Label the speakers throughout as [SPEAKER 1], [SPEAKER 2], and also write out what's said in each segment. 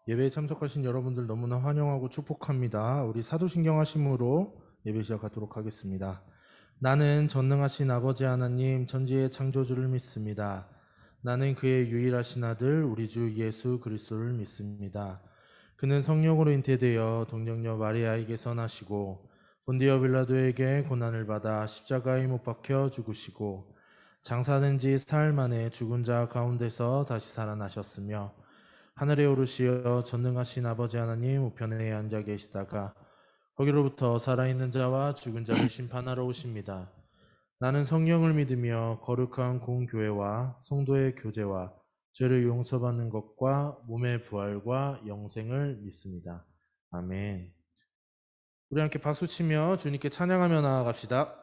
[SPEAKER 1] 예배에 참석하신 여러분들 너무나 환영하고 축복합니다. 우리 사도신경 하심으로 예배 시작하도록 하겠습니다. 나는 전능하신 아버지 하나님 천지의 창조주를 믿습니다. 나는 그의 유일하신 아들 우리 주 예수 그리스도를 믿습니다. 그는 성령으로 잉태되어 동정녀 마리아에게서 나시고 본디오 빌라도에게 고난을 받아 십자가에 못 박혀 죽으시고 장사된 지 사흘 만에 죽은 자 가운데서 다시 살아나셨으며 하늘에 오르시어 전능하신 아버지 하나님 우편에 앉아 계시다가 거기로부터 살아있는 자와 죽은 자를 심판하러 오십니다. 나는 성령을 믿으며 거룩한 공교회와 성도의 교제와 죄를 용서받는 것과 몸의 부활과 영생을 믿습니다. 아멘. 우리 함께 박수치며 주님께 찬양하며 나아갑시다.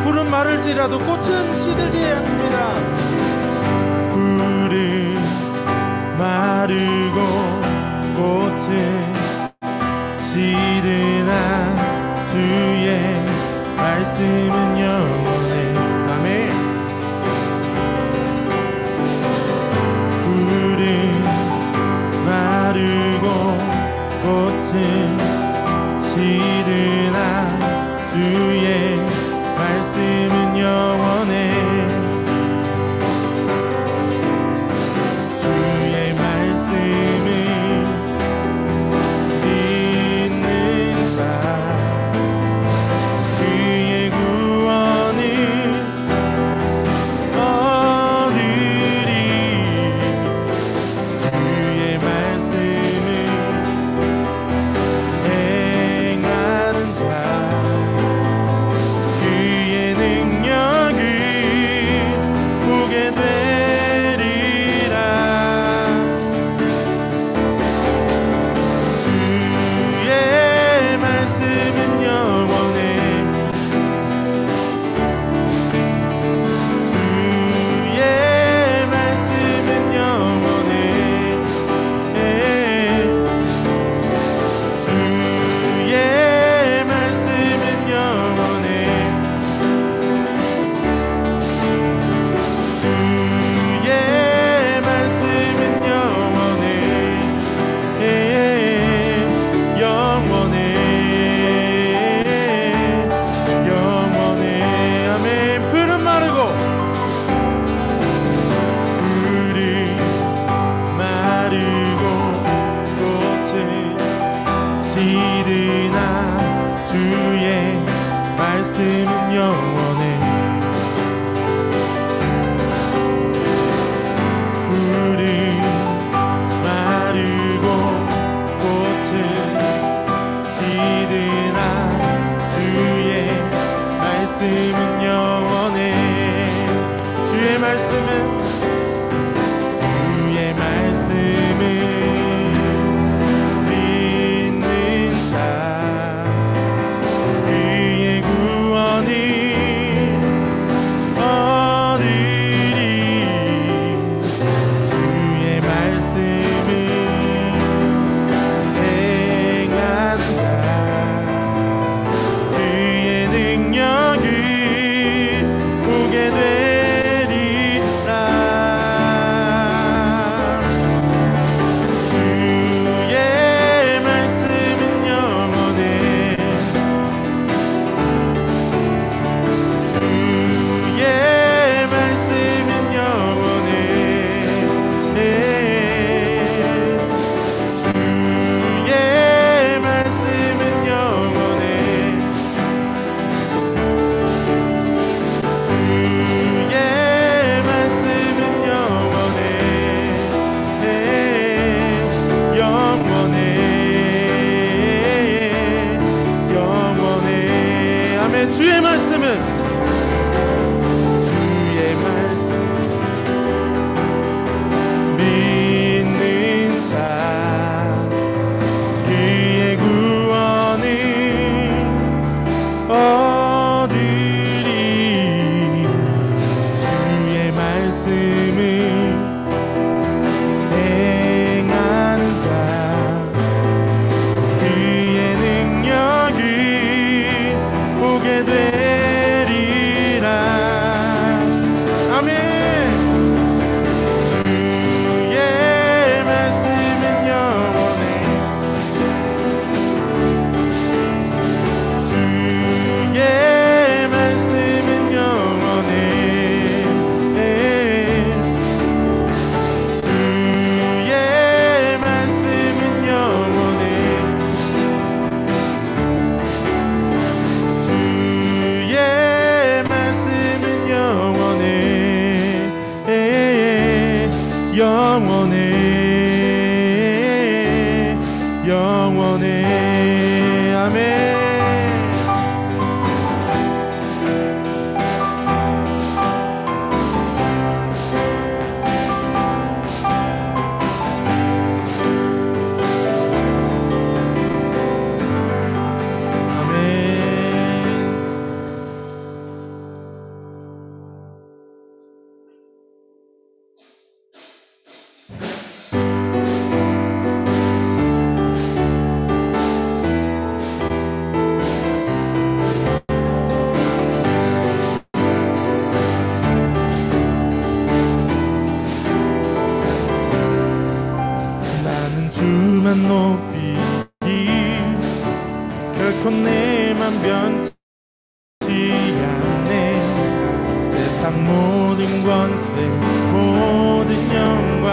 [SPEAKER 1] 푸른 마를지라도 꽃은 시들지 않습니다.
[SPEAKER 2] 푸른 마르고 꽃은 시드나 주의 말씀은 영원해.
[SPEAKER 1] 아멘.
[SPEAKER 2] 푸른 마르고 꽃은 시드나 주의 말씀은 영원해. 주의 말씀을 믿는 자 그의 구원을 얻으리. 주의 말씀을 행하는 자 그의 능력을 보게 되리라. 주의 말씀은 영원해. 주의 말씀은 영원해. 주의 말씀은 영원해. 주의 말씀은 영원해. 영원해. 영원해. 아멘. 푸른 마르고 푸른 마르고 꽃은 시드나 주의 말씀은 영원해. 푸른 마르고 꽃은 시드나 주의 말씀은 영원해. 주의 말씀은 믿는 자 그의 구원을 얻으리. 주의 말씀을 행하는 자 그의 능력을 보게 되리라. 주의 말씀은 영원해. 주의 말씀은 영원해. 주의 말씀은 영원해. 주의 말씀은 영원해. 영원해. 영원해. 아멘. 주의 말씀은 주의 말씀 믿는 자 그의 구원을 얻으리. 주의 말씀을 행하는 자 높이기 결코 내만 변치 않네. 세상 모든 권세 모든 영광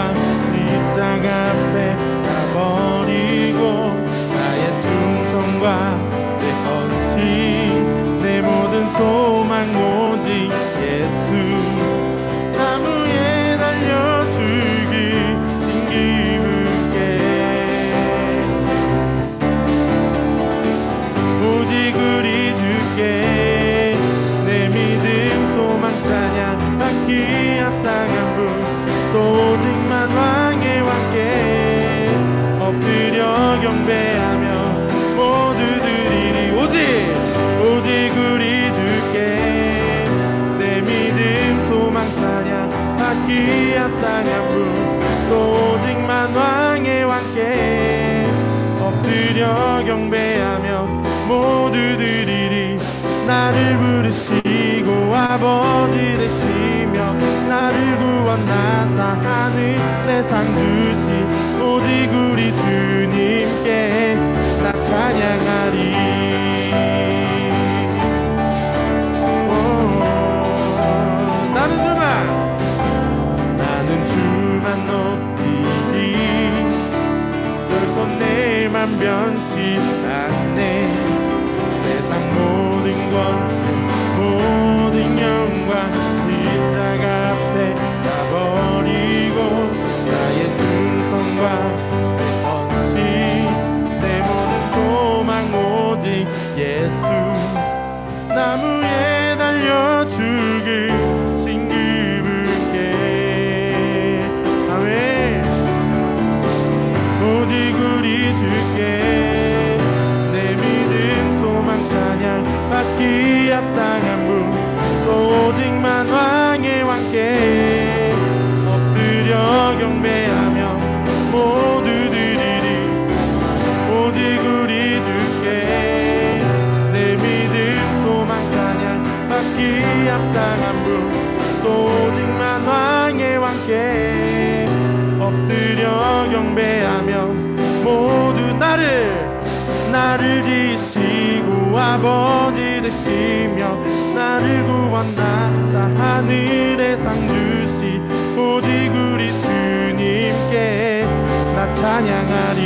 [SPEAKER 2] 십자가 앞에 다 버리고 나의 충성과 내 헌신 내 모든 소망 오직 예수. 나무에 달려 죽이 진기문께 오직 우리 주께 내 믿음 소망 찬양 받기 합당한 분 또 오직만 왕의 왕께 엎드려 경배하며 모두 드리리. 오직 우리 주께 내 믿음 소망 찬양 받기 합당한 분 또 오직만 왕의 왕께 엎드려 경배하며 모두 드리리. 나를 부르시고 아버지 되시며 나를 구원하사 하늘의 상 주신 오직 우리 주님께 나 찬양하리. 나는 주만 높이리 결코 내만 변치 않네. 세상 모든 권세 모든 영광 십자가 앞에 다 버리고 나의 충성과 내 헌신 내 모든 소망 오직 예수. 나무에 달려 죽으신 그분께 아멘. 오직 우리 주께 내 믿음 소망 찬양 받기 합당한 분 또 오직만 왕의 왕께 엎드려 경배하며 모두 드리리. 오직 우리 주께 내 믿음 소망 찬양 받기 합당한 분 또 오직만 왕의 왕께 엎드려 경배하며 모두 나를 지으시고 아버지 되시며 나를 구원하사 하늘의 상 주시 오직 우리 주님께 나 찬양하리.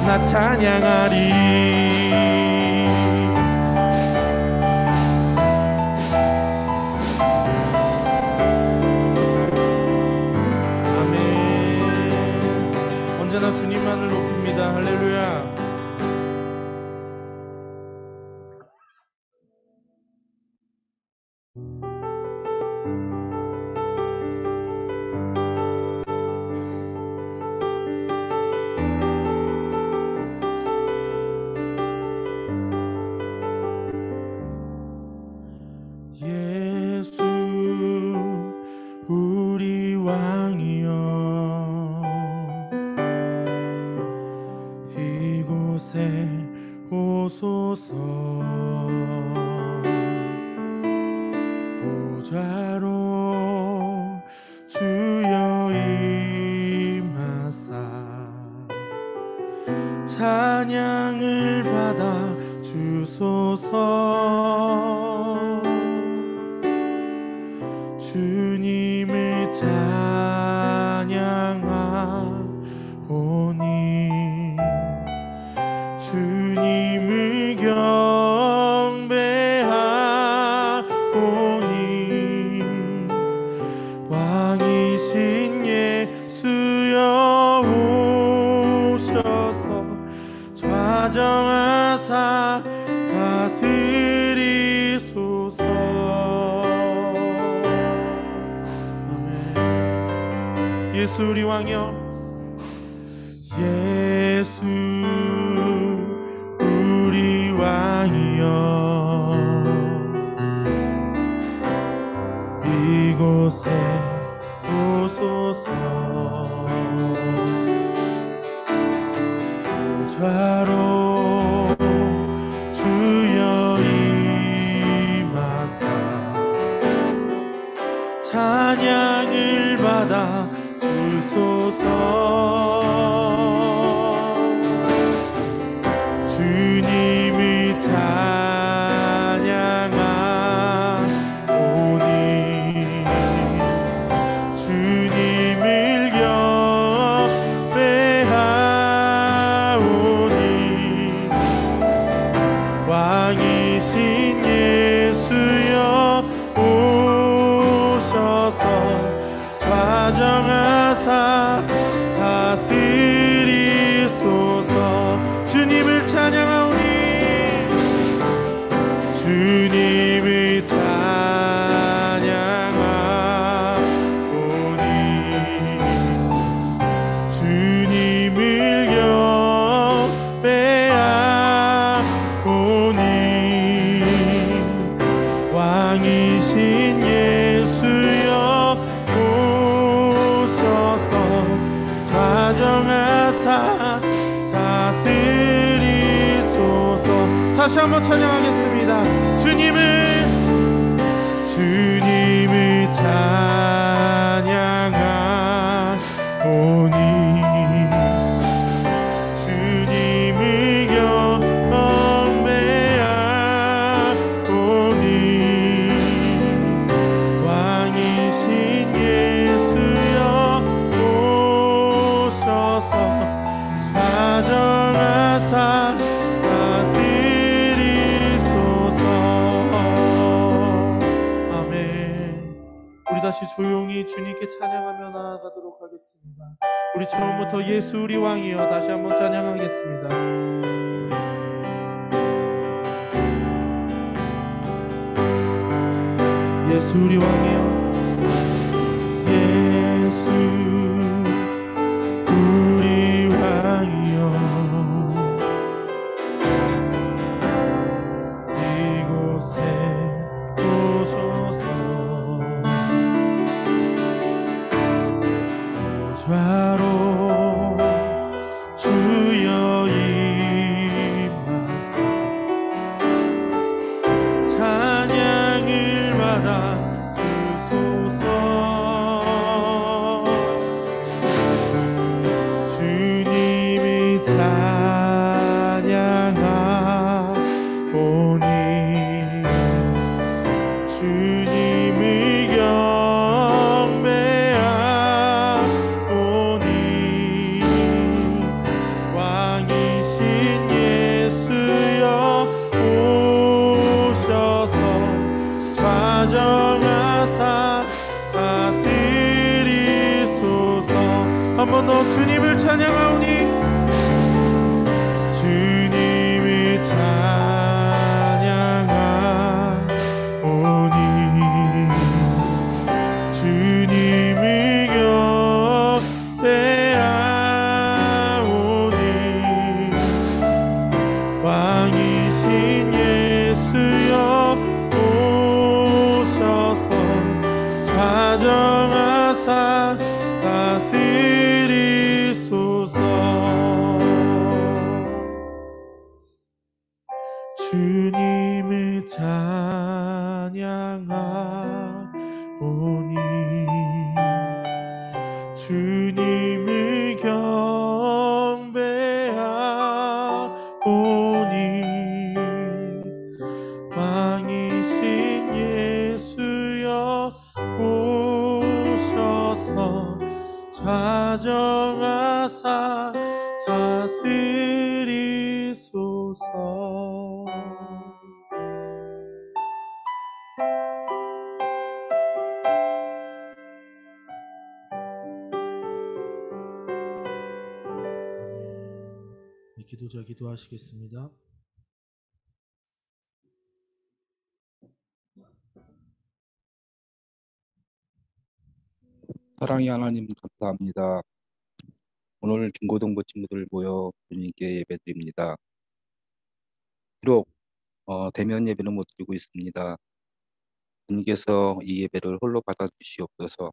[SPEAKER 2] 나 찬양하리. 언제나 주님만을 높입니다. 할렐루야. 예수 우리 왕이여 이곳에 오소서. 보좌로 주여 임하사 찬양을 받아 주소서. 주님을 찬양하오니 주님을 경배하오니 왕이신 예수여 오셔서 좌정하사 다스리소서. 아멘. 예수 우리 왕이여 예수 우리 왕이여 이곳에 오소서. 보좌로 주여 임하사 주님을 찬양하오니 주님을 경배하오니 왕이신 예수여 오셔서 좌정하사 다스리소서. 주님을 찬양하오니 주님을 찬양하오니 주님을 경배하오니 왕이신 예수여 오셔서 좌정하사 다스리소서. 다시 한번 찬양하겠습니다. 주님을 찬양하오니 주님을 경배하오니 왕이신 예수여 오셔서 좌정하사 다스리소서. 아멘. 우리 다시 조용히 주님께 찬양하며 나아가도록 하겠습니다. 우리 처음부터 예수 우리 왕이여 다시 한번 찬양하겠습니다. 예수 우리 왕이여 예수 우리 왕이여 이곳에 오셔서 좌로 주여 임하사 찬양을 받아 주소서. 주님이 찬양하오니 주님을 경배하오니 왕이신 예수여 오셔서 좌정하사 다스리소서. 한 번 더 주님을 찬양하오니 주님을 찬양하오니 주님을 경배하오니 왕이신 예수여 오셔서 좌정하사 다스리소서. 주님을 찬양하오니 주님을 경배하오니 왕이신 예수여 오셔서 좌정하사 다스리소서.
[SPEAKER 1] 이 기도자 기도하시겠습니다.
[SPEAKER 3] 사랑의 하나님 감사합니다. 오늘 중고등부 친구들 모여 주님께 예배드립니다. 비록 대면 예배는 못 드리고 있습니다. 주님께서 이 예배를 홀로 받아주시옵소서.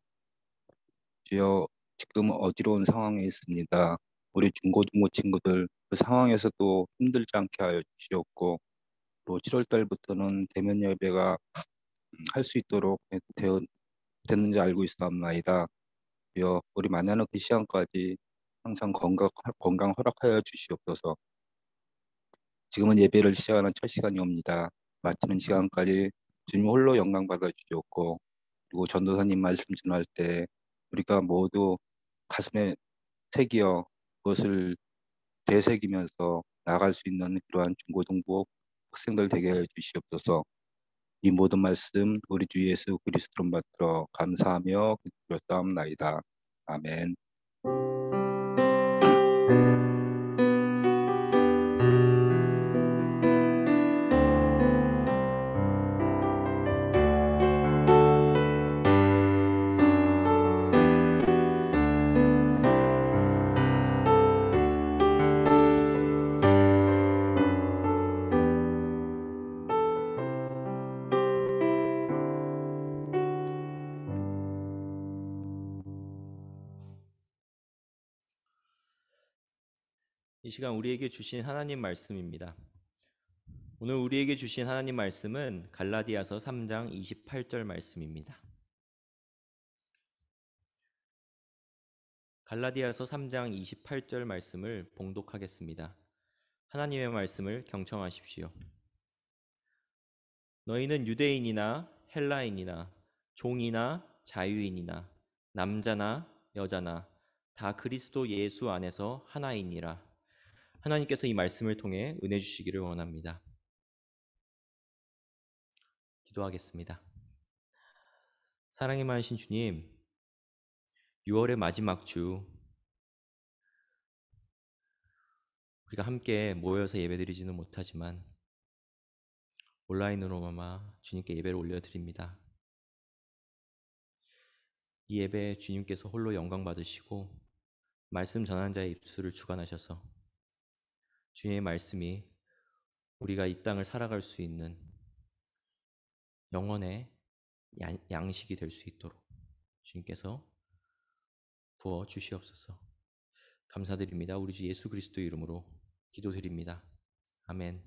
[SPEAKER 3] 주여, 지금 어지러운 상황에 있습니다. 우리 중고등부 친구들 그 상황에서도 힘들지 않게 하여 주시옵고, 또 7월 달부터는 대면 예배가 할 수 있도록 됐는지 알고 있사옵나이다. 주여 우리 만나는 그 시간까지 항상 건강 허락하여 주시옵소서. 지금은 예배를 시작하는 첫 시간이옵니다. 마치는 시간까지 주님 홀로 영광 받아 주시옵고, 그리고 전도사님 말씀 전할 때 우리가 모두 가슴에 새기어 그것을 되새기면서 나아갈 수 있는 그러한 중고등부 학생들 되게 해 주시옵소서. 이 모든 말씀 우리 주 예수 그리스도로 받들어 감사하며 기도하옵나이다. 아멘.
[SPEAKER 4] 이 시간 우리에게 주신 하나님 말씀입니다. 오늘 우리에게 주신 하나님 말씀은 갈라디아서 3장 28절 말씀입니다. 갈라디아서 3장 28절 말씀을 봉독하겠습니다. 하나님의 말씀을 경청하십시오. 너희는 유대인이나 헬라인이나 종이나 자유인이나 남자나 여자나 다 그리스도 예수 안에서 하나이니라. 하나님께서 이 말씀을 통해 은혜 주시기를 원합니다. 기도하겠습니다. 사랑이 많으신 주님, 6월의 마지막 주 우리가 함께 모여서 예배드리지는 못하지만 온라인으로나마 주님께 예배를 올려드립니다. 이 예배에 주님께서 홀로 영광 받으시고 말씀 전한 자의 입술을 주관하셔서 주님의 말씀이 우리가 이 땅을 살아갈 수 있는 영혼의 양식이 될 수 있도록 주님께서 부어 주시옵소서. 감사드립니다. 우리 주 예수 그리스도 이름으로 기도드립니다. 아멘.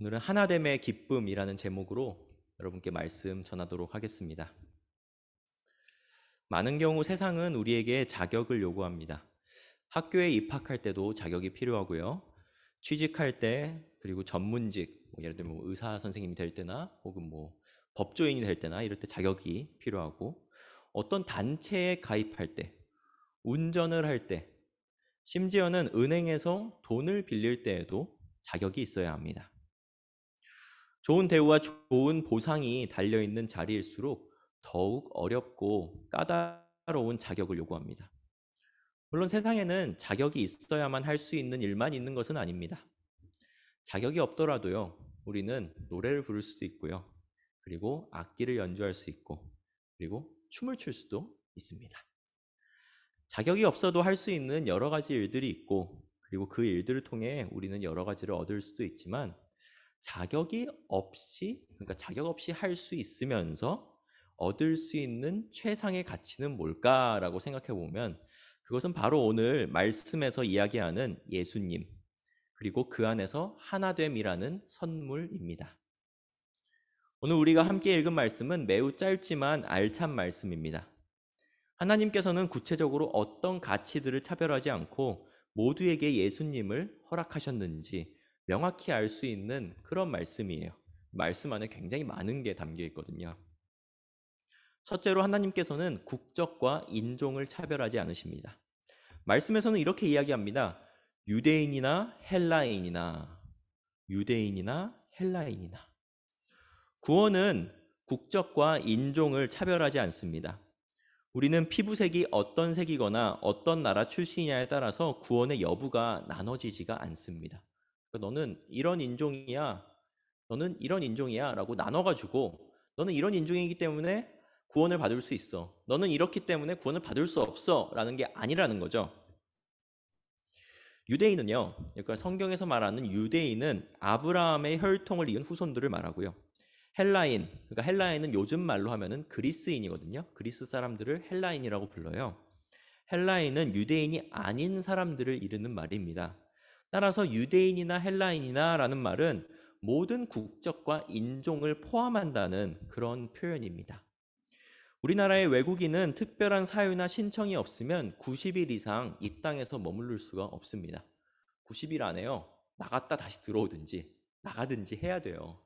[SPEAKER 4] 오늘은 하나됨의 기쁨이라는 제목으로 여러분께 말씀 전하도록 하겠습니다. 많은 경우 세상은 우리에게 자격을 요구합니다. 학교에 입학할 때도 자격이 필요하고요. 취직할 때, 그리고 전문직, 예를 들면 의사 선생님이 될 때나 혹은 법조인이 될 때나 이럴 때 자격이 필요하고, 어떤 단체에 가입할 때, 운전을 할 때, 심지어는 은행에서 돈을 빌릴 때에도 자격이 있어야 합니다. 좋은 대우와 좋은 보상이 달려있는 자리일수록 더욱 어렵고 까다로운 자격을 요구합니다. 물론 세상에는 자격이 있어야만 할 수 있는 일만 있는 것은 아닙니다. 자격이 없더라도요, 우리는 노래를 부를 수도 있고요, 그리고 악기를 연주할 수 있고, 그리고 춤을 출 수도 있습니다. 자격이 없어도 할 수 있는 여러 가지 일들이 있고, 그리고 그 일들을 통해 우리는 여러 가지를 얻을 수도 있지만, 자격 없이 할 수 있으면서 얻을 수 있는 최상의 가치는 뭘까라고 생각해 보면, 그것은 바로 오늘 말씀에서 이야기하는 예수님, 그리고 그 안에서 하나됨이라는 선물입니다. 오늘 우리가 함께 읽은 말씀은 매우 짧지만 알찬 말씀입니다. 하나님께서는 구체적으로 어떤 가치들을 차별하지 않고 모두에게 예수님을 허락하셨는지 명확히 알 수 있는 그런 말씀이에요. 말씀 안에 굉장히 많은 게 담겨 있거든요. 첫째로 하나님께서는 국적과 인종을 차별하지 않으십니다. 말씀에서는 이렇게 이야기합니다. 유대인이나 헬라인이나, 유대인이나 헬라인이나. 구원은 국적과 인종을 차별하지 않습니다. 우리는 피부색이 어떤 색이거나 어떤 나라 출신이냐에 따라서 구원의 여부가 나눠지지가 않습니다. 그러니까 너는 이런 인종이야, 너는 이런 인종이야 라고 나눠가지고, 너는 이런 인종이기 때문에 구원을 받을 수 있어, 너는 이렇기 때문에 구원을 받을 수 없어 라는 게 아니라는 거죠. 유대인은요, 그러니까 성경에서 말하는 유대인은 아브라함의 혈통을 이은 후손들을 말하고요. 헬라인, 그러니까 헬라인은 요즘 말로 하면은 그리스인이거든요. 그리스 사람들을 헬라인이라고 불러요. 헬라인은 유대인이 아닌 사람들을 이르는 말입니다. 따라서 유대인이나 헬라인이나 라는 말은 모든 국적과 인종을 포함한다는 그런 표현입니다. 우리나라의 외국인은 특별한 사유나 신청이 없으면 90일 이상 이 땅에서 머무를 수가 없습니다. 90일 안에요. 나갔다 다시 들어오든지 나가든지 해야 돼요.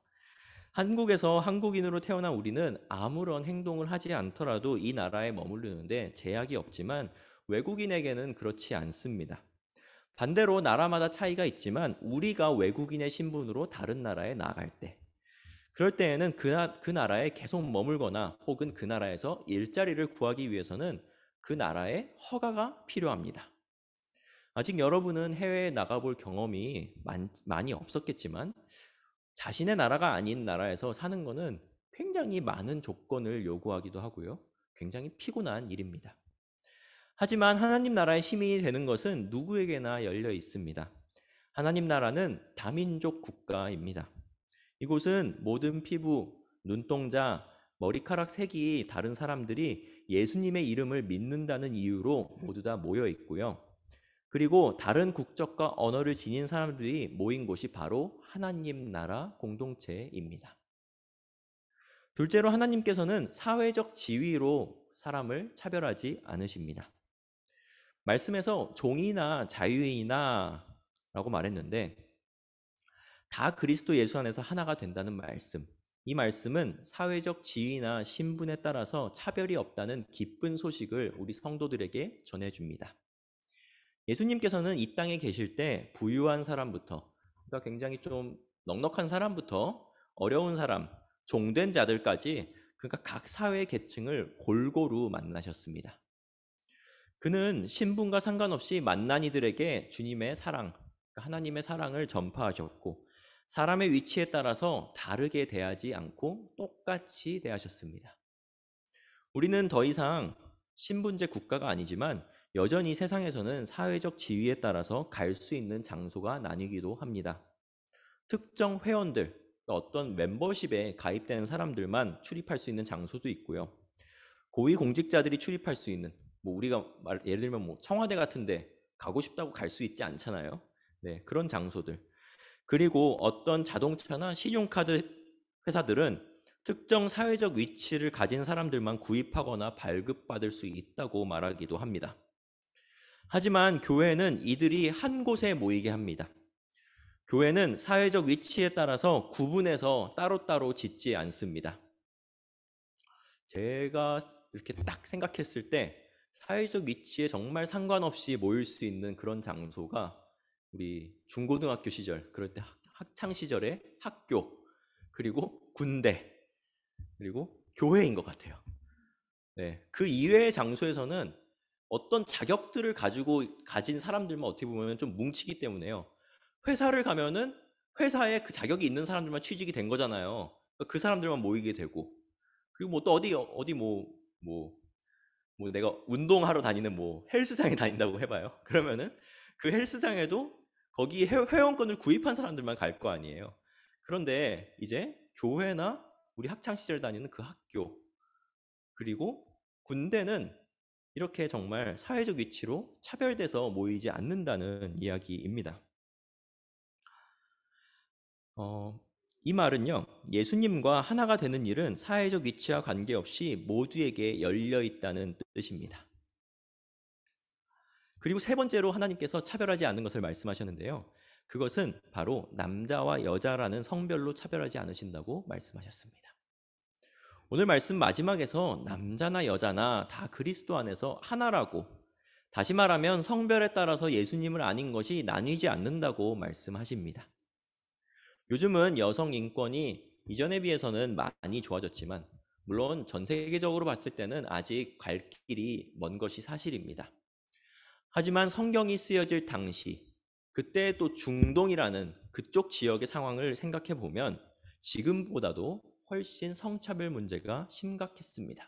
[SPEAKER 4] 한국에서 한국인으로 태어난 우리는 아무런 행동을 하지 않더라도 이 나라에 머무르는데 제약이 없지만 외국인에게는 그렇지 않습니다. 반대로 나라마다 차이가 있지만 우리가 외국인의 신분으로 다른 나라에 나갈 때, 그럴 때에는 그 나라에 계속 머물거나 혹은 그 나라에서 일자리를 구하기 위해서는 그 나라의 허가가 필요합니다. 아직 여러분은 해외에 나가볼 경험이 많이 없었겠지만 자신의 나라가 아닌 나라에서 사는 것은 굉장히 많은 조건을 요구하기도 하고요. 굉장히 피곤한 일입니다. 하지만 하나님 나라의 시민이 되는 것은 누구에게나 열려 있습니다. 하나님 나라는 다민족 국가입니다. 이곳은 모든 피부, 눈동자, 머리카락 색이 다른 사람들이 예수님의 이름을 믿는다는 이유로 모두 다 모여 있고요. 그리고 다른 국적과 언어를 지닌 사람들이 모인 곳이 바로 하나님 나라 공동체입니다. 둘째로 하나님께서는 사회적 지위로 사람을 차별하지 않으십니다. 말씀에서 종이나 자유인이나 라고 말했는데 다 그리스도 예수 안에서 하나가 된다는 말씀. 이 말씀은 사회적 지위나 신분에 따라서 차별이 없다는 기쁜 소식을 우리 성도들에게 전해줍니다. 예수님께서는 이 땅에 계실 때 부유한 사람부터, 그러니까 굉장히 좀 넉넉한 사람부터 어려운 사람, 종된 자들까지, 그러니까 각 사회 계층을 골고루 만나셨습니다. 그는 신분과 상관없이 만난 이들에게 주님의 사랑, 그러니까 하나님의 사랑을 전파하셨고 사람의 위치에 따라서 다르게 대하지 않고 똑같이 대하셨습니다. 우리는 더 이상 신분제 국가가 아니지만 여전히 세상에서는 사회적 지위에 따라서 갈 수 있는 장소가 나뉘기도 합니다. 특정 회원들, 어떤 멤버십에 가입되는 사람들만 출입할 수 있는 장소도 있고요. 고위공직자들이 출입할 수 있는, 우리가 예를 들면 청와대 같은데 가고 싶다고 갈 수 있지 않잖아요. 네, 그런 장소들. 그리고 어떤 자동차나 신용카드 회사들은 특정 사회적 위치를 가진 사람들만 구입하거나 발급받을 수 있다고 말하기도 합니다. 하지만 교회는 이들이 한 곳에 모이게 합니다. 교회는 사회적 위치에 따라서 구분해서 따로따로 짓지 않습니다. 제가 이렇게 딱 생각했을 때 사회적 위치에 정말 상관없이 모일 수 있는 그런 장소가 우리 중고등학교 시절, 그럴 때 학창 시절에 학교, 그리고 군대, 그리고 교회인 것 같아요. 네, 그 이외의 장소에서는 어떤 자격들을 가진 사람들만 어떻게 보면 좀 뭉치기 때문에요. 회사를 가면은 회사에 그 자격이 있는 사람들만 취직이 된 거잖아요. 그 사람들만 모이게 되고, 그리고 또 어디 내가 운동하러 다니는 헬스장에 다닌다고 해봐요. 그러면은 그 헬스장에도 거기 회원권을 구입한 사람들만 갈 거 아니에요. 그런데 이제 교회나 우리 학창 시절 다니는 그 학교, 그리고 군대는 이렇게 정말 사회적 위치로 차별돼서 모이지 않는다는 이야기입니다. 이 말은요, 예수님과 하나가 되는 일은 사회적 위치와 관계없이 모두에게 열려 있다는 뜻입니다. 그리고 세 번째로 하나님께서 차별하지 않는 것을 말씀하셨는데요. 그것은 바로 남자와 여자라는 성별로 차별하지 않으신다고 말씀하셨습니다. 오늘 말씀 마지막에서 남자나 여자나 다 그리스도 안에서 하나라고, 다시 말하면 성별에 따라서 예수님을 아닌 것이 나뉘지 않는다고 말씀하십니다. 요즘은 여성 인권이 이전에 비해서는 많이 좋아졌지만 물론 전 세계적으로 봤을 때는 아직 갈 길이 먼 것이 사실입니다. 하지만 성경이 쓰여질 당시, 그때 또 중동이라는 그쪽 지역의 상황을 생각해 보면 지금보다도 훨씬 성차별 문제가 심각했습니다.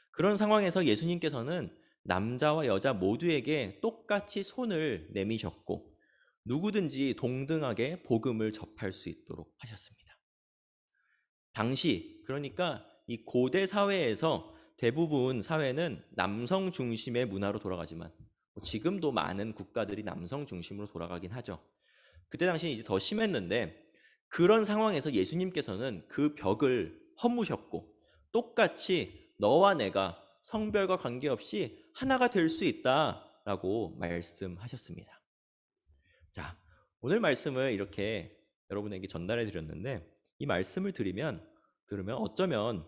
[SPEAKER 4] 그런 상황에서 예수님께서는 남자와 여자 모두에게 똑같이 손을 내미셨고 누구든지 동등하게 복음을 접할 수 있도록 하셨습니다. 당시, 그러니까 이 고대 사회에서 대부분 사회는 남성 중심의 문화로 돌아가지만 지금도 많은 국가들이 남성 중심으로 돌아가긴 하죠. 그때 당시는 이제 더 심했는데 그런 상황에서 예수님께서는 그 벽을 허무셨고 똑같이 너와 내가 성별과 관계없이 하나가 될 수 있다라고 말씀하셨습니다. 자, 오늘 말씀을 이렇게 여러분에게 전달해 드렸는데 이 말씀을 들으면 어쩌면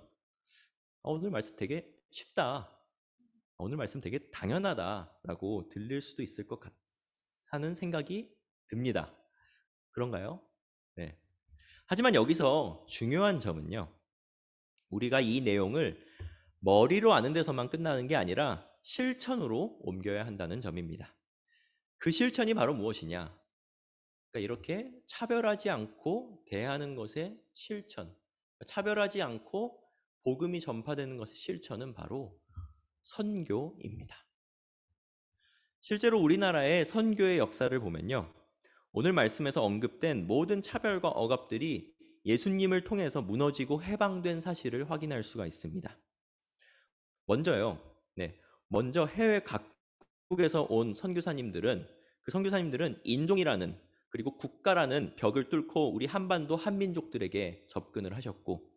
[SPEAKER 4] 오늘 말씀 되게 쉽다. 오늘 말씀 되게 당연하다라고 들릴 수도 있을 것 같다는 생각이 듭니다. 그런가요? 네. 하지만 여기서 중요한 점은요. 우리가 이 내용을 머리로 아는 데서만 끝나는 게 아니라 실천으로 옮겨야 한다는 점입니다. 그 실천이 바로 무엇이냐? 그러니까 이렇게 차별하지 않고 대하는 것의 실천, 차별하지 않고 복음이 전파되는 것의 실천은 바로 선교입니다. 실제로 우리나라의 선교의 역사를 보면요. 오늘 말씀에서 언급된 모든 차별과 억압들이 예수님을 통해서 무너지고 해방된 사실을 확인할 수가 있습니다. 먼저 해외 각국에서 온 선교사님들은 그 선교사님들은 인종이라는 그리고 국가라는 벽을 뚫고 우리 한반도 한민족들에게 접근을 하셨고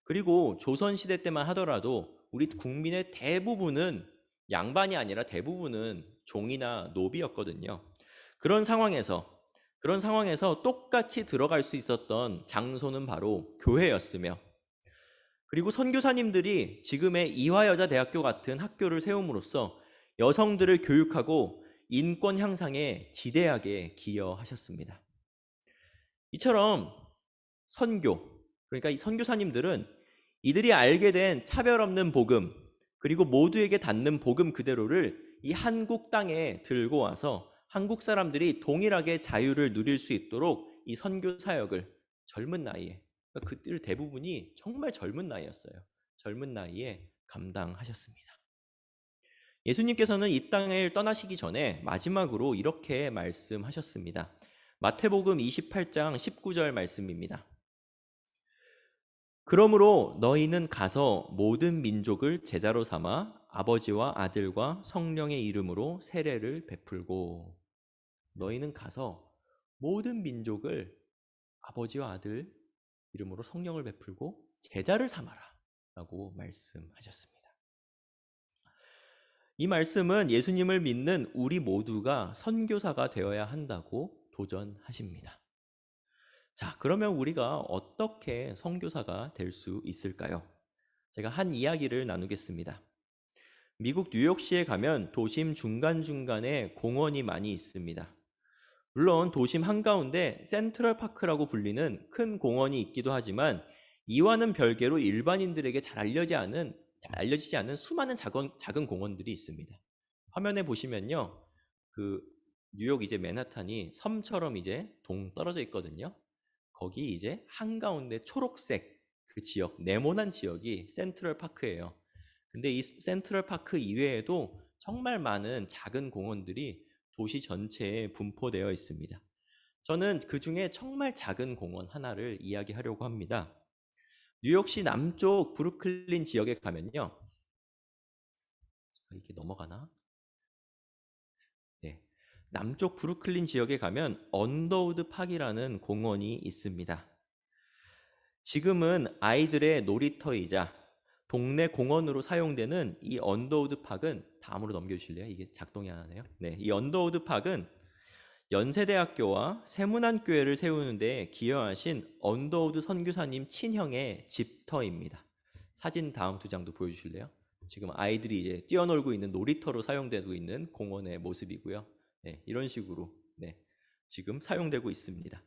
[SPEAKER 4] 그리고 조선시대 때만 하더라도 우리 국민의 대부분은 양반이 아니라 대부분은 종이나 노비였거든요. 그런 상황에서 똑같이 들어갈 수 있었던 장소는 바로 교회였으며 그리고 선교사님들이 지금의 이화여자대학교 같은 학교를 세움으로써 여성들을 교육하고 인권 향상에 지대하게 기여하셨습니다. 이처럼 그러니까 이 선교사님들은 이들이 알게 된 차별 없는 복음 그리고 모두에게 닿는 복음 그대로를 이 한국 땅에 들고 와서 한국 사람들이 동일하게 자유를 누릴 수 있도록 이 선교 사역을 젊은 나이에 그들 대부분이 정말 젊은 나이였어요. 젊은 나이에 감당하셨습니다. 예수님께서는 이 땅을 떠나시기 전에 마지막으로 이렇게 말씀하셨습니다. 마태복음 28장 19절 말씀입니다. 그러므로 너희는 가서 모든 민족을 제자로 삼아 아버지와 아들과 성령의 이름으로 세례를 베풀고 너희는 가서 모든 민족을 아버지와 아들 이름으로 성령을 베풀고 제자를 삼아라 라고 말씀하셨습니다. 이 말씀은 예수님을 믿는 우리 모두가 선교사가 되어야 한다고 도전하십니다. 자, 그러면 우리가 어떻게 선교사가 될 수 있을까요? 제가 한 이야기를 나누겠습니다. 미국 뉴욕시에 가면 도심 중간중간에 공원이 많이 있습니다. 물론 도심 한가운데 센트럴파크라고 불리는 큰 공원이 있기도 하지만 이와는 별개로 일반인들에게 잘 알려지지 않은 수많은 작은 공원들이 있습니다. 화면에 보시면요. 그 뉴욕 이제 맨하탄이 섬처럼 이제 떨어져 있거든요. 거기 이제 한가운데 초록색 그 지역, 네모난 지역이 센트럴파크예요. 근데 이 센트럴파크 이외에도 정말 많은 작은 공원들이 도시 전체에 분포되어 있습니다. 저는 그 중에 정말 작은 공원 하나를 이야기하려고 합니다. 뉴욕시 남쪽 브루클린 지역에 가면요. 이게 넘어가나? 네. 남쪽 브루클린 지역에 가면 언더우드 팍이라는 공원이 있습니다. 지금은 아이들의 놀이터이자 동네 공원으로 사용되는 이 언더우드 팍은 다음으로 넘겨주실래요? 이게 작동이 안 하네요. 네, 이 언더우드 팍은 연세대학교와 세문안교회를 세우는 데 기여하신 언더우드 선교사님 친형의 집터입니다. 사진 다음 두 장도 보여주실래요? 지금 아이들이 이제 뛰어놀고 있는 놀이터로 사용되고 있는 공원의 모습이고요. 네, 이런 식으로 지금 사용되고 있습니다.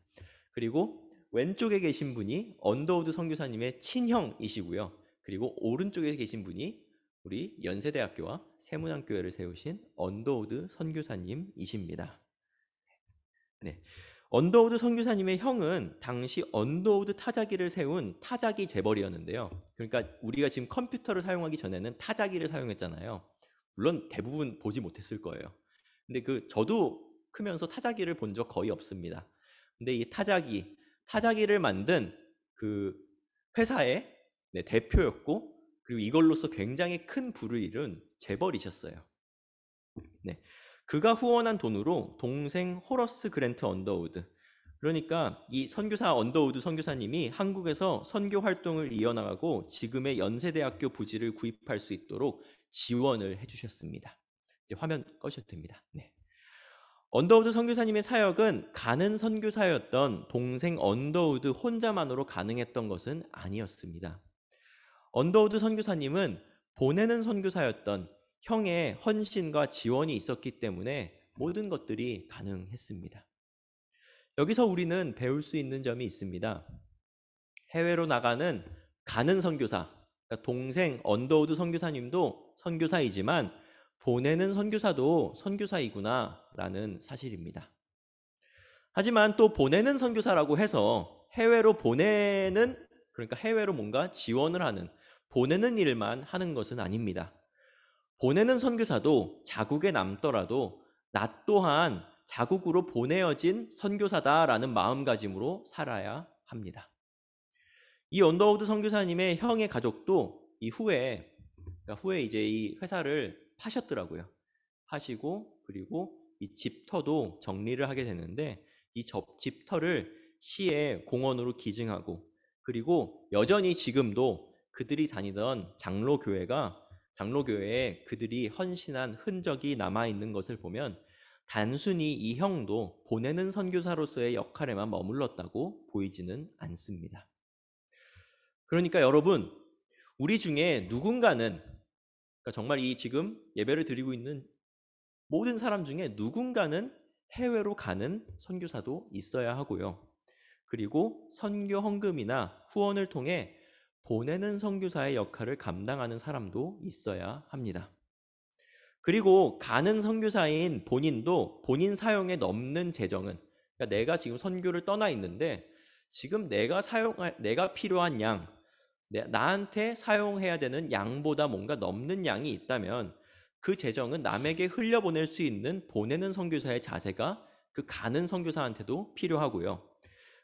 [SPEAKER 4] 그리고 왼쪽에 계신 분이 언더우드 선교사님의 친형이시고요. 그리고 오른쪽에 계신 분이 우리 연세대학교와 세문안교회를 세우신 언더우드 선교사님이십니다. 네. 언더우드 선교사님의 형은 당시 언더우드 타자기를 세운 타자기 재벌이었는데요. 그러니까 우리가 지금 컴퓨터를 사용하기 전에는 타자기를 사용했잖아요. 물론 대부분 보지 못했을 거예요. 근데 저도 크면서 타자기를 본 적 거의 없습니다. 근데 이 타자기를 만든 그 회사의 대표였고 그리고 이걸로서 굉장히 큰 부를 이룬 재벌이셨어요. 네. 그가 후원한 돈으로 동생 호러스 그랜트 언더우드 그러니까 이 선교사 언더우드 선교사님이 한국에서 선교 활동을 이어나가고 지금의 연세대학교 부지를 구입할 수 있도록 지원을 해주셨습니다. 이제 화면 꺼셔도 됩니다. 네. 언더우드 선교사님의 사역은 가는 선교사였던 동생 언더우드 혼자만으로 가능했던 것은 아니었습니다. 언더우드 선교사님은 보내는 선교사였던 형의 헌신과 지원이 있었기 때문에 모든 것들이 가능했습니다. 여기서 우리는 배울 수 있는 점이 있습니다. 해외로 나가는 가는 선교사, 그러니까 동생 언더우드 선교사님도 선교사이지만 보내는 선교사도 선교사이구나라는 사실입니다. 하지만 또 보내는 선교사라고 해서 해외로 보내는, 그러니까 해외로 뭔가 지원을 하는, 보내는 일만 하는 것은 아닙니다. 보내는 선교사도 자국에 남더라도 나 또한 자국으로 보내어진 선교사다라는 마음가짐으로 살아야 합니다. 이 언더우드 선교사님의 형의 가족도 이 후에 이제 이 회사를 파셨더라고요. 파시고 그리고 이 집터도 정리를 하게 되는데 이 집터를 시의 공원으로 기증하고 그리고 여전히 지금도 그들이 다니던 장로교회에 그들이 헌신한 흔적이 남아있는 것을 보면 단순히 이 형도 보내는 선교사로서의 역할에만 머물렀다고 보이지는 않습니다. 그러니까 여러분, 우리 중에 누군가는, 그러니까 정말 이 지금 예배를 드리고 있는 모든 사람 중에 누군가는 해외로 가는 선교사도 있어야 하고요. 그리고 선교 헌금이나 후원을 통해 보내는 선교사의 역할을 감당하는 사람도 있어야 합니다. 그리고 가는 선교사인 본인도 본인 사용에 넘는 재정은, 그러니까 내가 지금 선교를 떠나 있는데 지금 내가 필요한 양, 나한테 사용해야 되는 양보다 뭔가 넘는 양이 있다면 그 재정은 남에게 흘려보낼 수 있는 보내는 선교사의 자세가 그 가는 선교사한테도 필요하고요.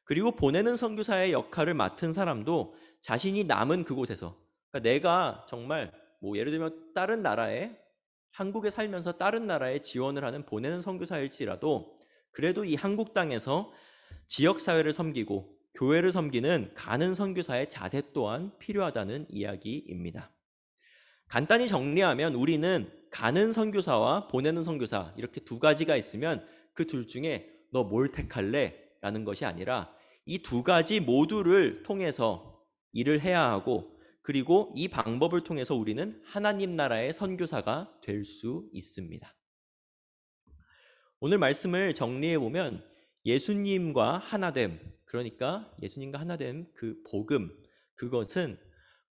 [SPEAKER 4] 그리고 보내는 선교사의 역할을 맡은 사람도 자신이 남은 그곳에서, 그러니까 내가 정말 예를 들면 다른 나라에, 한국에 살면서 다른 나라에 지원을 하는 보내는 선교사일지라도 그래도 이 한국 땅에서 지역사회를 섬기고 교회를 섬기는 가는 선교사의 자세 또한 필요하다는 이야기입니다. 간단히 정리하면 우리는 가는 선교사와 보내는 선교사 이렇게 두 가지가 있으면 그 둘 중에 너 뭘 택할래? 라는 것이 아니라 이 두 가지 모두를 통해서 일을 해야 하고 그리고 이 방법을 통해서 우리는 하나님 나라의 선교사가 될 수 있습니다. 오늘 말씀을 정리해 보면 예수님과 하나됨, 그러니까 예수님과 하나됨 그 복음, 그것은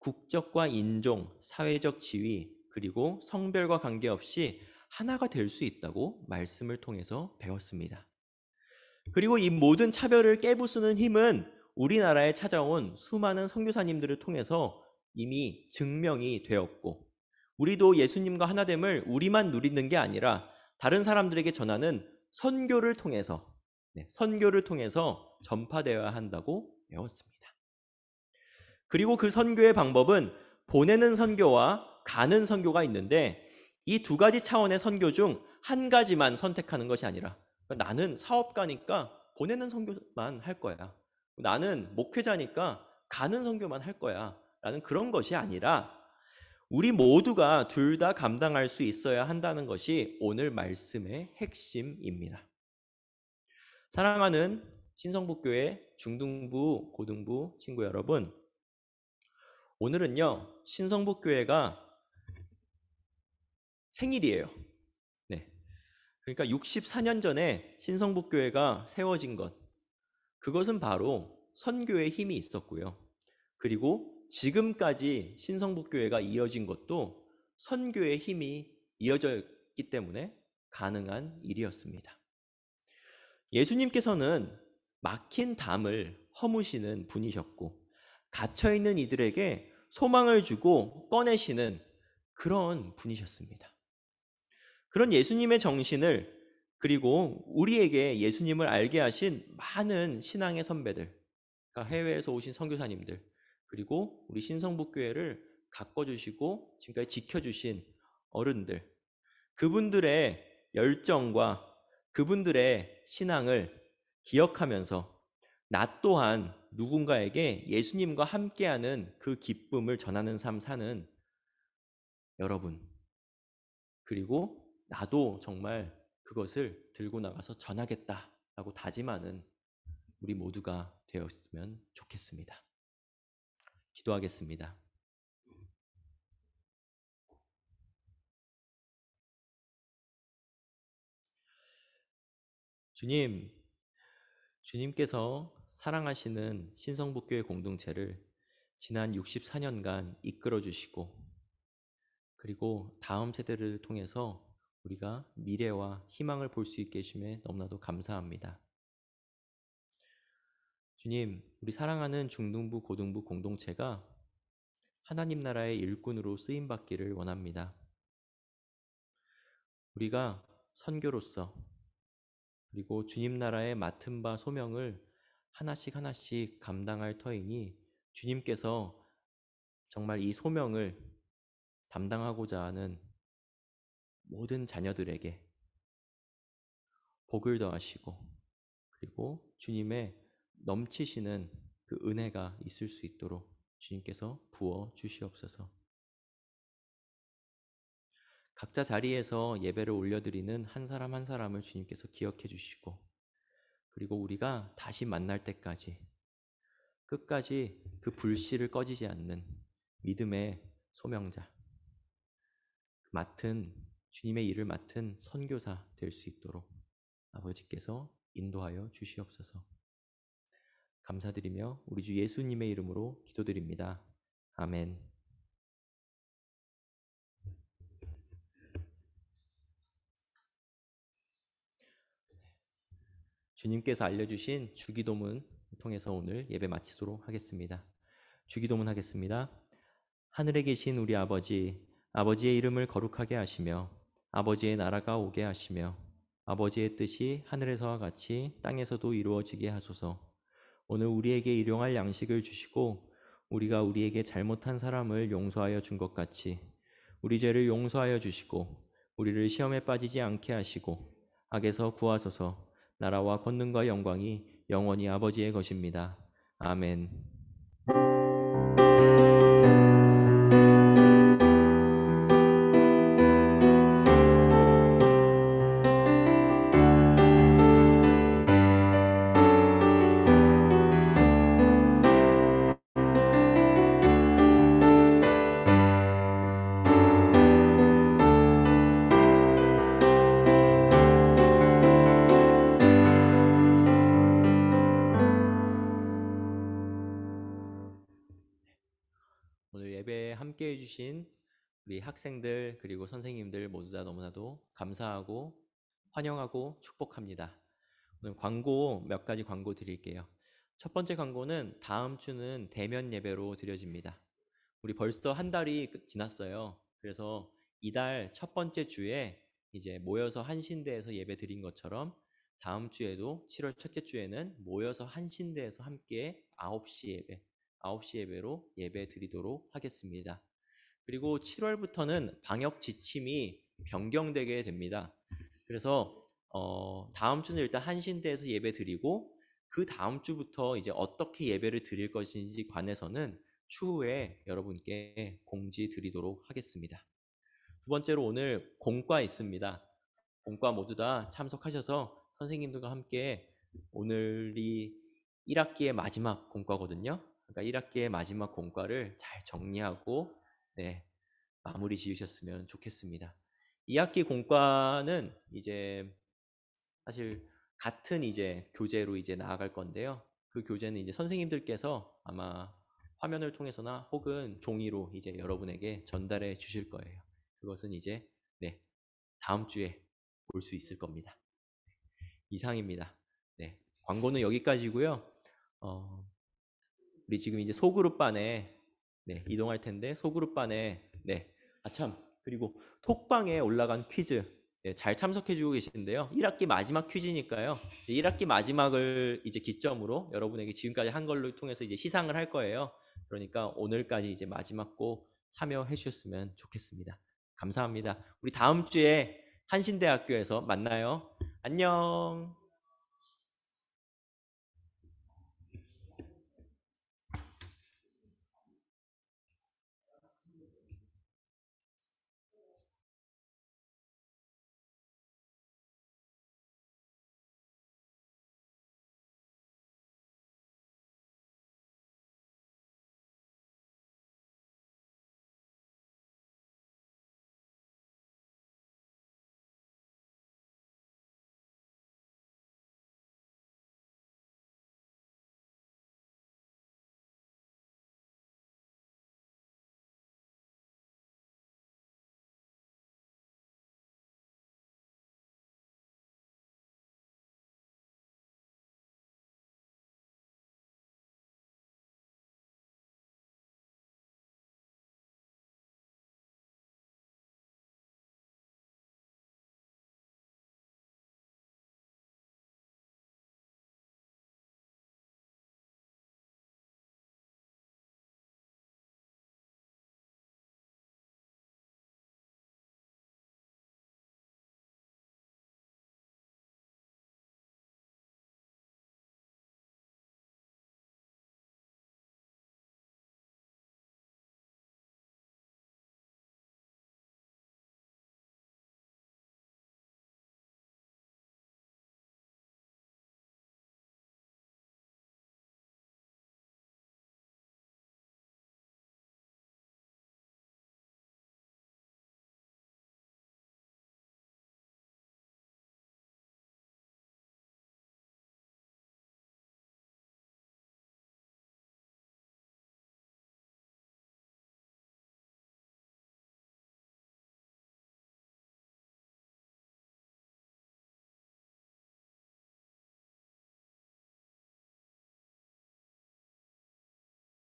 [SPEAKER 4] 국적과 인종, 사회적 지위, 그리고 성별과 관계없이 하나가 될 수 있다고 말씀을 통해서 배웠습니다. 그리고 이 모든 차별을 깨부수는 힘은 우리나라에 찾아온 수많은 선교사님들을 통해서 이미 증명이 되었고 우리도 예수님과 하나됨을 우리만 누리는 게 아니라 다른 사람들에게 전하는 선교를 통해서 전파되어야 한다고 배웠습니다. 그리고 그 선교의 방법은 보내는 선교와 가는 선교가 있는데 이 두 가지 차원의 선교 중 한 가지만 선택하는 것이 아니라 나는 사업가니까 보내는 선교만 할 거야. 나는 목회자니까 가는 선교만 할 거야. 라는 그런 것이 아니라 우리 모두가 둘 다 감당할 수 있어야 한다는 것이 오늘 말씀의 핵심입니다. 사랑하는 신성북교회 중등부, 고등부 친구 여러분, 오늘은요 신성북교회가 생일이에요. 네. 그러니까 64년 전에 신성북교회가 세워진 것, 그것은 바로 선교의 힘이 있었고요. 그리고 지금까지 신성북교회가 이어진 것도 선교의 힘이 이어져 있기 때문에 가능한 일이었습니다. 예수님께서는 막힌 담을 허무시는 분이셨고 갇혀있는 이들에게 소망을 주고 꺼내시는 그런 분이셨습니다. 그런 예수님의 정신을 그리고 우리에게 예수님을 알게 하신 많은 신앙의 선배들, 그러니까 해외에서 오신 선교사님들, 그리고 우리 신성북교회를 가꿔주시고 지금까지 지켜주신 어른들, 그분들의 열정과 그분들의 신앙을 기억하면서 나 또한 누군가에게 예수님과 함께하는 그 기쁨을 전하는 삶 사는 여러분, 그리고 나도 정말 그것을 들고 나가서 전하겠다라고 다짐하는 우리 모두가 되었으면 좋겠습니다. 기도하겠습니다. 주님, 주님께서 사랑하시는 신성북교회 공동체를 지난 64년간 이끌어 주시고, 그리고 다음 세대를 통해서 우리가 미래와 희망을 볼 수 있게 해주심에 너무나도 감사합니다. 주님, 우리 사랑하는 중등부, 고등부 공동체가 하나님 나라의 일꾼으로 쓰임받기를 원합니다. 우리가 선교로서, 그리고 주님 나라의 맡은 바 소명을 하나씩 하나씩 감당할 터이니 주님께서 정말 이 소명을 담당하고자 하는 모든 자녀들에게 복을 더하시고, 그리고 주님의 넘치시는 그 은혜가 있을 수 있도록 주님께서 부어 주시옵소서. 각자 자리에서 예배를 올려드리는 한 사람 한 사람을 주님께서 기억해 주시고, 그리고 우리가 다시 만날 때까지 끝까지 그 불씨를 꺼지지 않는 믿음의 소명자, 주님의 일을 맡은 선교사 될 수 있도록 아버지께서 인도하여 주시옵소서. 감사드리며 우리 주 예수님의 이름으로 기도드립니다. 아멘. 주님께서 알려주신 주기도문 통해서 오늘 예배 마치도록 하겠습니다. 주기도문 하겠습니다. 하늘에 계신 우리 아버지, 아버지의 이름을 거룩하게 하시며 아버지의 나라가 오게 하시며 아버지의 뜻이 하늘에서와 같이 땅에서도 이루어지게 하소서. 오늘 우리에게 일용할 양식을 주시고 우리가 우리에게 잘못한 사람을 용서하여 준 것 같이 우리 죄를 용서하여 주시고 우리를 시험에 빠지지 않게 하시고 악에서 구하소서. 나라와 권능과 영광이 영원히 아버지의 것입니다. 아멘. 오늘 예배에 함께 해주신 우리 학생들 그리고 선생님들 모두 다 너무나도 감사하고 환영하고 축복합니다. 오늘 광고 몇 가지 광고 드릴게요. 첫 번째 광고는 다음 주는 대면 예배로 드려집니다. 우리 벌써 한 달이 지났어요. 그래서 이달 첫 번째 주에 이제 모여서 한신대에서 예배 드린 것처럼 다음 주에도 7월 첫째 주에는 모여서 한신대에서 함께 9시 예배로 예배 드리도록 하겠습니다. 그리고 7월부터는 방역 지침이 변경되게 됩니다. 그래서 다음 주는 일단 한신대에서 예배 드리고 그 다음 주부터 이제 어떻게 예배를 드릴 것인지 관해서는 추후에 여러분께 공지 드리도록 하겠습니다. 두 번째로 오늘 공과 있습니다. 공과 모두 다 참석하셔서 선생님들과 함께 오늘이 1학기의 마지막 공과거든요. 그러니까 1학기의 마지막 공과를 잘 정리하고 마무리 지으셨으면 좋겠습니다. 2학기 공과는 이제 사실 같은 이제 교재로 이제 나아갈 건데요. 그 교재는 이제 선생님들께서 아마 화면을 통해서나 혹은 종이로 이제 여러분에게 전달해 주실 거예요. 그것은 이제 다음 주에 볼 수 있을 겁니다. 이상입니다. 광고는 여기까지고요. 우리 지금 이제 소그룹반에 이동할 텐데 소그룹반에 그리고 톡방에 올라간 퀴즈 잘 참석해주고 계시는데요. 1학기 마지막 퀴즈니까요. 1학기 마지막을 이제 기점으로 여러분에게 지금까지 한 걸로 통해서 이제 시상을 할 거예요. 그러니까 오늘까지 이제 마지막 꼭 참여해 주셨으면 좋겠습니다. 감사합니다. 우리 다음 주에 한신대학교에서 만나요. 안녕.